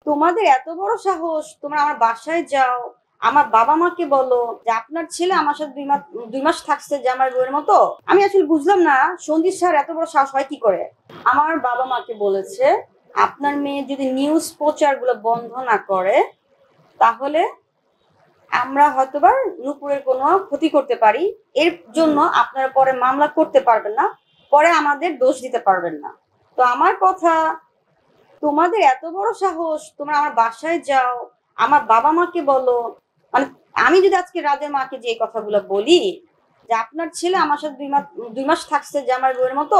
তোমাদের এত বড় সাহস, তোমরা আমার বাসায় যাও, আমার বাবা মাকে বলো যে আপনার ছেলে আমার সাথে 2 মাস থাকছে জামাই বউয়ের মতো। আমি আসলে বুঝলাম না সন্দীপ স্যার এত বড় সাহস হয় কি করে। আমার বাবা মাকে বলেছে আপনার মেয়ে যদি নিউজ প্রচার গুলো বন্ধ না করে তাহলে আমরা হয়তোবা নুপুরের কোনো ক্ষতি করতে পারি। এর জন্য আপনারা পরে মামলা করতে পারবেন না, পরে আমাদের দোষ দিতে পারবেন না। তো আমার কথা, তোমাদের এত বড় সাহস, তোমরা আমার বাসায় যাও, আমার বাবা মাকে বলো। মানে আমি যদি আজকে রাজের মাকে যে এই কথাগুলো বলি যে আপনার ছেলে আমার সাথে 2 মাস থাকছে জামাই বউয়ের মতো,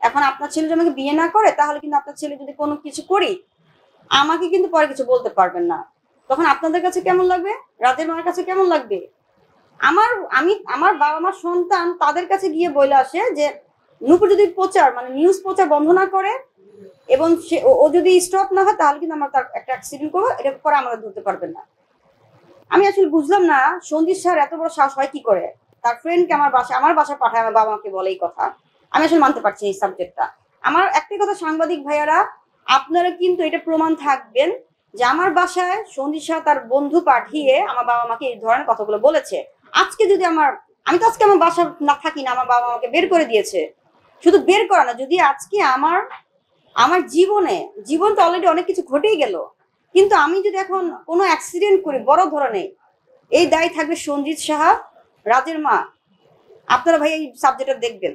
এখন আপনার ছেলে যদি আমাকে বিয়ে না করে তাহলে কিন্তু আপনার ছেলে যদি কোনো কিছু করি আমাকে কিন্তু পরে কিছু বলতে পারবেন না। তখন আপনাদের কাছে কেমন লাগবে, রাজের মার কাছে কেমন লাগবে? আমার বাবা মার সন্তান তাদের কাছে গিয়ে বলে আসে যে নুপুর যদি প্রচার মানে নিউজ প্রচার বন্ধ না করে এবং সে ও যদি স্টপ না হয় তাহলে কিন্তু আমরা তার একটা অ্যাক্সিডেন্ট করবো, এটা পরে আমাদের ধরতে পারবেন না। আমি আসলে বুঝলাম না সন্দীপ স্যার এত বড় সাহস হয় কি করে তার ফ্রেন্ডকে আমার বাসায় পাঠায়, আমার বাবা মাকে বলে এই কথা। আমি আসলে মানতে পারছি এই সাবজেক্টটা। আমার একটাই কথা, সাংবাদিক ভাইয়ারা আপনারা কিন্তু এটা প্রমাণ থাকবেন যে আমার বাসায় সন্দীপ স্যার তার বন্ধু পাঠিয়ে আমার বাবা মাকে এই ধরনের কথাগুলো বলেছে। আজকে যদি আমি তো আজকে আমার বাসা না থাকি না, আমার বাবা আমাকে বের করে দিয়েছে। শুধু বের করা না, যদি আজকে আমার আমার জীবন তো অলরেডি অনেক কিছু ঘটেই গেল, কিন্তু আমি যদি এখন কোনো অ্যাক্সিডেন্ট করি বড় ধরনের, এই দায় থাকবে সঞ্জিত সাহা, রাজের মা। আপনারা ভাই এই সাবজেক্টটা দেখবেন।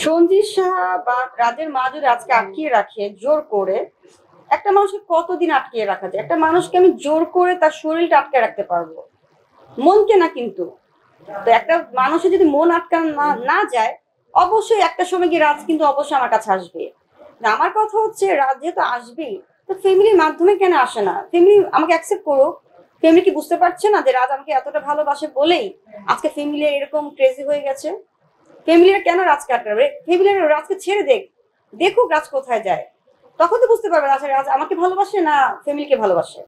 সঞ্জিত সাহা বা রাজের মা যদি আজকে আটকিয়ে রাখে জোর করে, একটা মানুষকে কতদিন আটকিয়ে রাখা যায়? একটা মানুষকে আমি জোর করে তার শরীরটা আটকে রাখতে পারবো, মনকে না কিন্তু। তো একটা মানুষের যদি মন আটকানো না যায়, অবশ্যই একটা সময় গিয়ে রাজ কিন্তু অবশ্যই আমার কাছে আসবে। না, আমার কথা হচ্ছে রাজ যেহেতু আসবেই, তো ফ্যামিলির মাধ্যমে কেন আসে না? ফ্যামিলি আমাকে অ্যাকসেপ্ট করুক। ফ্যামিলি কি বুঝতে পারছে না যে রাজ আমাকে এতটা ভালোবাসে বলেই আজকে ফ্যামিলি এরকম ক্রেজি হয়ে গেছে? ফ্যামিলিরা কেন রাজকে আটকাবে? ফ্যামিলিরা রাজকে ছেড়ে দেখুক রাজ কোথায় যায়, তখন তো বুঝতে পারবে রাজ আমাকে ভালোবাসে না ফ্যামিলিকে ভালোবাসে।